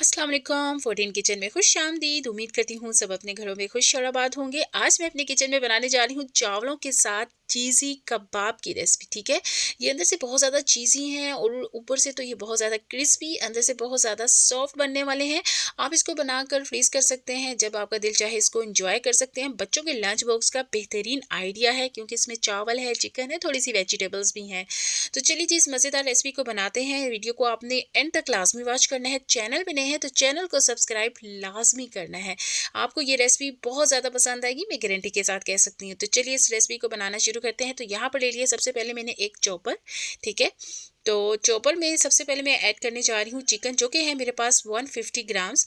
अस्सलाम वालेकुम। 14 किचन में खुश आमदीद। उम्मीद करती हूँ सब अपने घरों में खुश और आबाद होंगे। आज मैं अपने किचन में बनाने जा रही हूँ चावलों के साथ चीज़ी कबाब की रेसिपी। ठीक है, ये अंदर से बहुत ज़्यादा चीज़ी हैं और ऊपर से तो ये बहुत ज़्यादा क्रिस्पी, अंदर से बहुत ज़्यादा सॉफ्ट बनने वाले हैं। आप इसको बनाकर फ्रीज कर सकते हैं, जब आपका दिल चाहे इसको इंजॉय कर सकते हैं। बच्चों के लंच बॉक्स का बेहतरीन आइडिया है, क्योंकि इसमें चावल है, चिकन है, थोड़ी सी वेजिटेबल्स भी हैं। तो चलिए जी, इस मज़ेदार रेसिपी को बनाते हैं। वीडियो को आपने एंड तक लाजमी वॉच करना है। चैनल पे नए हैं तो चैनल को सब्सक्राइब लाजमी करना है। आपको ये रेसिपी बहुत ज़्यादा पसंद आएगी, मैं गारंटी के साथ कह सकती हूँ। तो चलिए इस रेसिपी को बनाना शुरू करते हैं। तो यहाँ पर ले लिया सबसे पहले मैंने एक चॉपर। ठीक है, तो चॉपर में सबसे पहले मैं ऐड करने जा रही हूँ चिकन, जो कि है मेरे पास 150 ग्राम्स।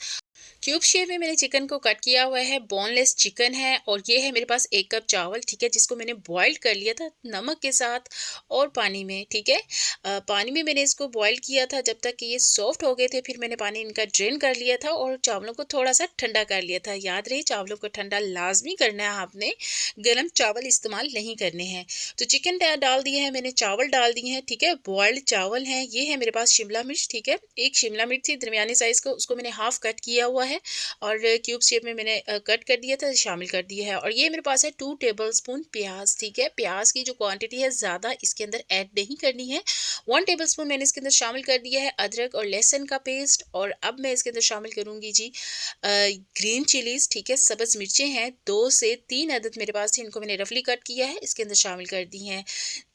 क्यूब शेप में मैंने चिकन को कट किया हुआ है, बोनलेस चिकन है। और ये है मेरे पास 1 कप चावल। ठीक है, जिसको मैंने बॉईल कर लिया था नमक के साथ और पानी में। ठीक है, पानी में मैंने इसको बॉईल किया था जब तक कि ये सॉफ्ट हो गए थे। फिर मैंने पानी इनका ड्रेन कर लिया था और चावलों को थोड़ा सा ठंडा कर लिया था। याद रहे, चावलों को ठंडा लाजमी करना है आपने, गर्म चावल इस्तेमाल नहीं करने हैं। तो चिकन डाल दिए हैं मैंने, चावल डाल दिए हैं। ठीक है, बॉइल्ड चावल हैं। ये है मेरे पास शिमला मिर्च। ठीक है, एक शिमला मिर्च थी दरमियानी साइज़ को, उसको मैंने हाफ कट किया हुआ है और क्यूब शेप में मैंने कट कर दिया था, शामिल कर दिया है। और ये मेरे पास है 2 टेबलस्पून प्याज। ठीक है, प्याज की जो क्वांटिटी है ज़्यादा इसके अंदर ऐड नहीं करनी है। 1 टेबलस्पून मैंने इसके अंदर शामिल कर दिया है अदरक और लहसुन का पेस्ट। और अब मैं इसके अंदर शामिल करूँगी जी ग्रीन चिलीज़। ठीक है, सब्ज़ मिर्चें हैं, 2 से 3 अदद मेरे पास थी, इनको मैंने रफली कट किया है, इसके अंदर शामिल कर दी हैं।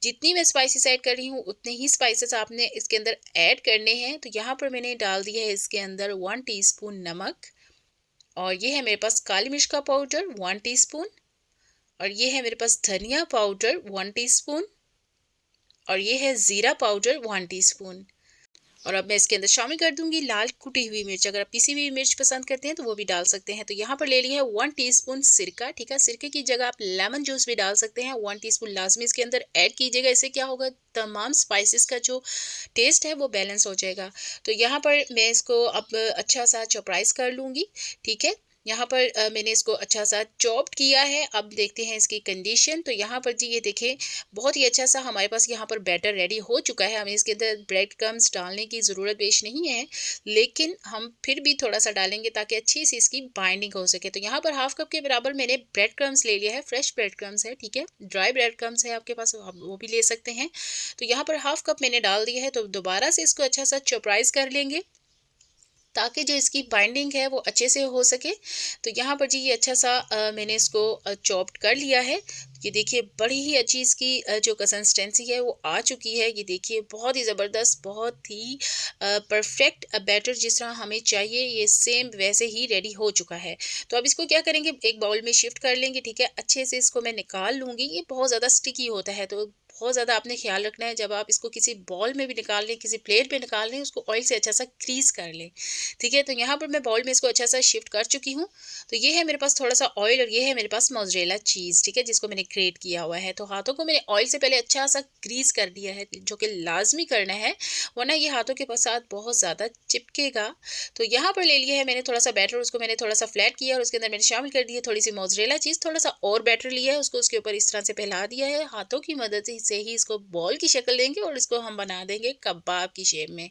जितनी मैं स्पाइसेस ऐड कर रही हूँ उतने ही स्पाइसेस आपने इसके अंदर ऐड करने हैं। तो यहाँ पर मैंने डाल दिया है इसके अंदर 1 टीस्पून नमक। और ये है मेरे पास काली मिर्च का पाउडर 1 टीस्पून। और ये है मेरे पास धनिया पाउडर 1 टीस्पून। और ये है ज़ीरा पाउडर 1 टीस्पून। और अब मैं इसके अंदर शामिल कर दूंगी लाल कुटी हुई मिर्च। अगर आप पिसी हुई मिर्च पसंद करते हैं तो वो भी डाल सकते हैं। तो यहाँ पर ले लिया है 1 टीस्पून सिरका। ठीक है, सिरके की जगह आप लेमन जूस भी डाल सकते हैं। 1 टीस्पून लाजमी इसके अंदर ऐड कीजिएगा। इससे क्या होगा, तमाम स्पाइसेस का जो टेस्ट है वो बैलेंस हो जाएगा। तो यहाँ पर मैं इसको अब अच्छा सा चॉपराइज कर लूँगी। ठीक है, यहाँ पर मैंने इसको अच्छा सा चॉप्ड किया है। अब देखते हैं इसकी कंडीशन। तो यहाँ पर जी ये देखें, बहुत ही अच्छा सा हमारे पास यहाँ पर बैटर रेडी हो चुका है। हमें इसके अंदर ब्रेड क्रम्स डालने की ज़रूरत पेश नहीं है, लेकिन हम फिर भी थोड़ा सा डालेंगे ताकि अच्छी सी इसकी बाइंडिंग हो सके। तो यहाँ पर हाफ कप के बराबर मैंने ब्रेड क्रम्स ले लिया है। फ्रेश ब्रेड क्रम्स है। ठीक है, ड्राई ब्रेड क्रम्स है आपके पास, आप वो भी ले सकते हैं। तो यहाँ पर हाफ कप मैंने डाल दिया है। तो दोबारा से इसको अच्छा सा चॉपराइज कर लेंगे ताकि जो इसकी बाइंडिंग है वो अच्छे से हो सके। तो यहाँ पर जी ये अच्छा सा मैंने इसको चॉप्ड कर लिया है। ये देखिए बड़ी ही अच्छी इसकी जो कंसिस्टेंसी है वो आ चुकी है। ये देखिए बहुत ही ज़बरदस्त, बहुत ही परफेक्ट बैटर जिस तरह हमें चाहिए, ये सेम वैसे ही रेडी हो चुका है। तो अब इसको क्या करेंगे, एक बाउल में शिफ्ट कर लेंगे। ठीक है, अच्छे से इसको मैं निकाल लूँगी। ये बहुत ज़्यादा स्टिकी होता है, तो बहुत ज़्यादा आपने ख्याल रखना है जब आप इसको किसी बॉल में भी निकाल लें, किसी प्लेट पे निकाल लें, उसको ऑयल से अच्छा सा ग्रीस कर लें। ठीक है, तो यहाँ पर मैं बाउल में इसको अच्छा सा शिफ्ट कर चुकी हूँ। तो ये है मेरे पास थोड़ा सा ऑयल और ये है मेरे पास मोज़रेला चीज़। ठीक है, जिसको मैंने ग्रेट किया हुआ है। तो हाथों को मैंने ऑयल से पहले अच्छा सा ग्रीस कर दिया है, जो कि लाजमी करना है, वरना ये हाथों के साथ बहुत ज़्यादा चिपकेगा। तो यहाँ पर ले लिया है मैंने थोड़ा सा बैटर, उसको मैंने थोड़ा सा फ्लैट किया और उसके अंदर मैंने शामिल कर दी है थोड़ी सी मोज़रेला चीज़। थोड़ा सा और बैटर लिया है, उसको उसके ऊपर इस तरह से फैला दिया है। हाथों की मदद से ही इसको बॉल की शक्ल देंगे और इसको हम बना देंगे कबाब की शेप में।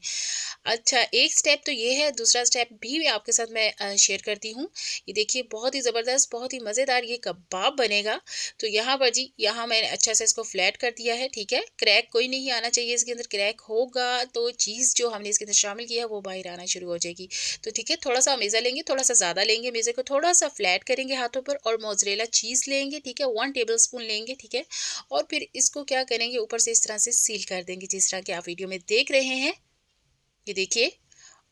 अच्छा, एक स्टेप तो ये है, दूसरा स्टेप भी आपके साथ मैं शेयर करती हूँ। ये देखिए बहुत ही ज़बरदस्त, बहुत ही मज़ेदार ये कबाब बनेगा। तो यहाँ पर जी, यहाँ मैंने अच्छा से इसको फ्लैट कर दिया है। ठीक है, क्रैक कोई नहीं आना चाहिए इसके अंदर। क्रैक होगा तो चीज़ जो हमने इसके अंदर शामिल किया है वो बाहर आना शुरू हो जाएगी। तो ठीक है, थोड़ा सा मेज़ा लेंगे, थोड़ा सा ज़्यादा लेंगे, मेज़े को थोड़ा सा फ्लैट करेंगे हाथों पर और मोज़रेला चीज़ लेंगे। ठीक है, 1 टेबलस्पून लेंगे। ठीक है, और फिर इसको क्या करेंगे, ऊपर से इस तरह से सील कर देंगे, जिस तरह की आप वीडियो में देख रहे हैं। ये देखिए,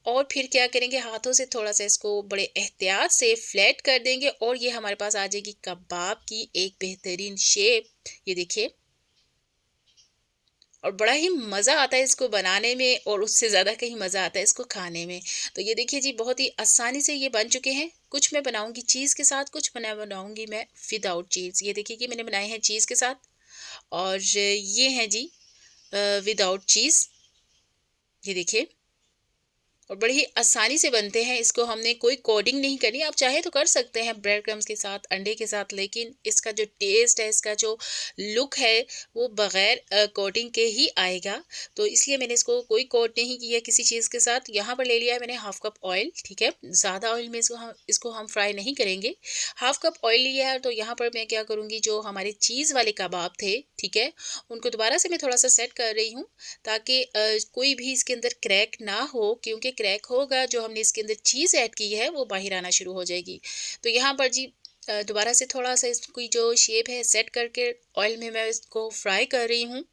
और फिर क्या करेंगे, हाथों से थोड़ा सा इसको बड़े एहतियात से फ्लैट कर देंगे और ये हमारे पास आ जाएगी कबाब की एक बेहतरीन शेप। ये देखिए, और बड़ा ही मज़ा आता है इसको बनाने में और उससे ज़्यादा कहीं मज़ा आता है इसको खाने में। तो ये देखिए जी, बहुत ही आसानी से ये बन चुके हैं। कुछ मैं बनाऊंगी चीज़ के साथ, कुछ बनाऊंगी मैं विदाउट चीज़। ये देखिए कि मैंने बनाए हैं चीज़ के साथ और ये हैं जी विदाउट चीज़। ये देखिए, और बड़ी ही आसानी से बनते हैं। इसको हमने कोई कोडिंग नहीं करनी, आप चाहे तो कर सकते हैं ब्रेड क्रम्स के साथ, अंडे के साथ, लेकिन इसका जो टेस्ट है, इसका जो लुक है, वो बग़ैर कोटिंग के ही आएगा। तो इसलिए मैंने इसको कोई कोट नहीं किया किसी चीज़ के साथ। यहाँ पर ले लिया है मैंने हाफ़ कप ऑयल, ठीक है? ज़्यादा ऑयल में इसको हम फ्राई नहीं करेंगे। हाफ़ कप ऑयल लिया है, तो यहाँ पर मैं क्या करूँगी, जो हमारे चीज़ वाले कबाब थे, ठीक है? उनको दोबारा से मैं थोड़ा-सा सेट कर रही हूँ, ताकि कोई भी इसके अंदर क्रैक ना हो, क्योंकि क्रैक होगा, जो हमने इसके अंदर चीज़ ऐड की है वो बाहर आना शुरू हो जाएगी। तो यहाँ पर जी दोबारा से थोड़ा-सा इसकी जो शेप है सेट करके ऑयल में मैं इसको फ्राई कर रही हूँ।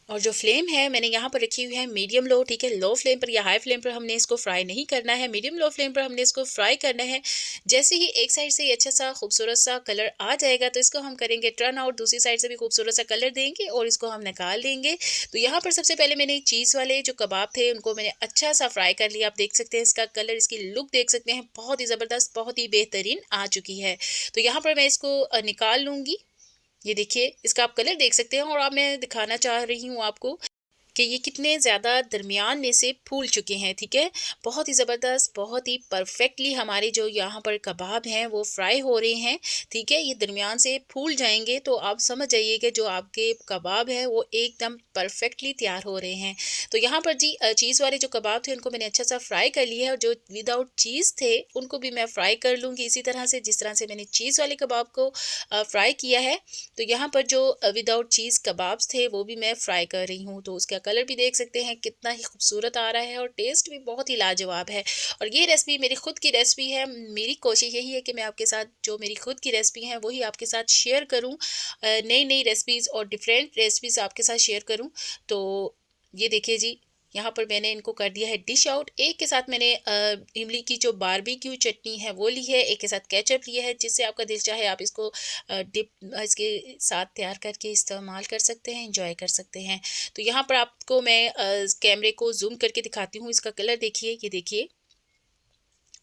और जो फ्लेम है मैंने यहाँ पर रखी हुई है मीडियम लो, ठीक है? लो फ्लेम पर या हाई फ्लेम पर हमने इसको फ्राई नहीं करना है, मीडियम लो फ्लेम पर हमने इसको फ्राई करना है। जैसे ही एक साइड से ये अच्छा सा खूबसूरत सा कलर आ जाएगा, तो इसको हम करेंगे टर्न आउट, दूसरी साइड से भी खूबसूरत सा कलर देंगे और इसको हम निकाल देंगे। तो यहाँ पर सबसे पहले मैंने चीज़ वाले जो कबाब थे उनको मैंने अच्छा सा फ्राई कर लिया। आप देख सकते हैं इसका कलर, इसकी लुक देख सकते हैं, बहुत ही ज़बरदस्त, बहुत ही बेहतरीन आ चुकी है। तो यहाँ पर मैं इसको निकाल लूँगी। ये देखिए, इसका आप कलर देख सकते हैं, और अब मैं दिखाना चाह रही हूँ आपको कि ये कितने ज़्यादा दरमियान में से फूल चुके हैं, ठीक है? बहुत ही ज़बरदस्त, बहुत ही परफेक्टली हमारे जो यहाँ पर कबाब हैं वो फ्राई हो रहे हैं, ठीक है? ये दरमियान से फूल जाएँगे तो आप समझ जाइए कि जो आपके कबाब हैं वो एकदम परफेक्टली तैयार हो रहे हैं। तो यहाँ पर जी चीज़ वाले जो कबाब थे उनको मैंने अच्छा-सा फ्राई कर लिया है, और जो विदाउट चीज़ थे उनको भी मैं फ्राई कर लूँगी इसी तरह से जिस तरह से मैंने चीज़ वाले कबाब को फ्राई किया है। तो यहाँ पर जो विदाउट चीज़ कबाब्स थे वो भी मैं फ्राई कर रही हूँ। तो उसका कलर भी देख सकते हैं कितना ही खूबसूरत आ रहा है, और टेस्ट भी बहुत ही लाजवाब है। और ये रेसिपी मेरी खुद की रेसिपी है। मेरी कोशिश यही है कि मैं आपके साथ जो मेरी खुद की रेसिपी है वही आपके साथ शेयर करूँ। नई-नई रेसिपीज़ और डिफरेंट रेसिपीज़ आपके साथ शेयर करूँ। तो ये देखिए जी, यहाँ पर मैंने इनको कर दिया है डिश आउट। एक के साथ मैंने इमली की जो बारबेक्यू चटनी है वो ली है, एक के साथ केचप लिया है, जिससे आपका दिल चाहे आप इसको इसके साथ तैयार करके इस्तेमाल कर सकते हैं, एंजॉय कर सकते हैं। तो यहाँ पर आपको मैं कैमरे को ज़ूम करके दिखाती हूँ, इसका कलर देखिए, ये देखिए।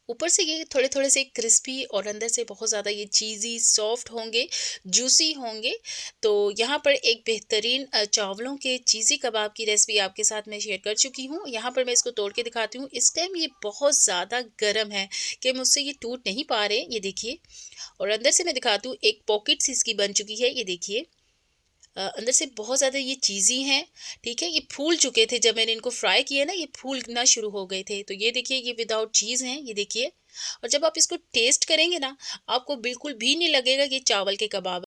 ऊपर से ये थोड़े-थोड़े से क्रिस्पी और अंदर से बहुत ज़्यादा ये चीज़ी सॉफ्ट होंगे, जूसी होंगे। तो यहाँ पर एक बेहतरीन चावलों के चीज़ी कबाब की रेसिपी आपके साथ मैं शेयर कर चुकी हूँ। यहाँ पर मैं इसको तोड़ के दिखाती हूँ। इस टाइम ये बहुत ज़्यादा गरम है कि मुझसे ये टूट नहीं पा रहे, ये देखिए। और अंदर से मैं दिखाती हूँ, एक पॉकेट सी इसकी बन चुकी है, ये देखिए। अंदर से बहुत ज़्यादा ये चीज़ी हैं, ठीक है? ये फूल चुके थे जब मैंने इनको फ्राई किया ना, ये फूलना शुरू हो गए थे। तो ये देखिए, ये विदाउट चीज़ हैं, ये देखिए। और जब आप इसको टेस्ट करेंगे ना, आपको बिल्कुल भी नहीं लगेगा कि चावल के कबाब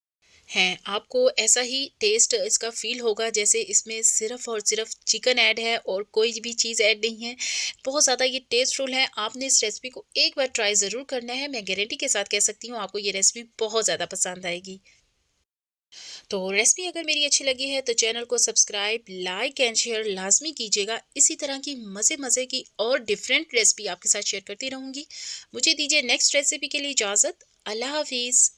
हैं। आपको ऐसा ही टेस्ट इसका फ़ील होगा जैसे इसमें सिर्फ़ और सिर्फ़ चिकन ऐड है और कोई भी चीज़ ऐड नहीं है। बहुत ज़्यादा ये टेस्टफुल है। आपने इस रेसिपी को एक बार ट्राई ज़रूर करना है। मैं गारंटी के साथ कह सकती हूँ, आपको ये रेसिपी बहुत ज़्यादा पसंद आएगी। तो रेसिपी अगर मेरी अच्छी लगी है तो चैनल को सब्सक्राइब, लाइक एंड शेयर लाजमी कीजिएगा। इसी तरह की मज़े मज़े की और डिफरेंट रेसिपी आपके साथ शेयर करती रहूँगी। मुझे दीजिए नेक्स्ट रेसिपी के लिए इजाज़त। अल्लाह हाफिज़।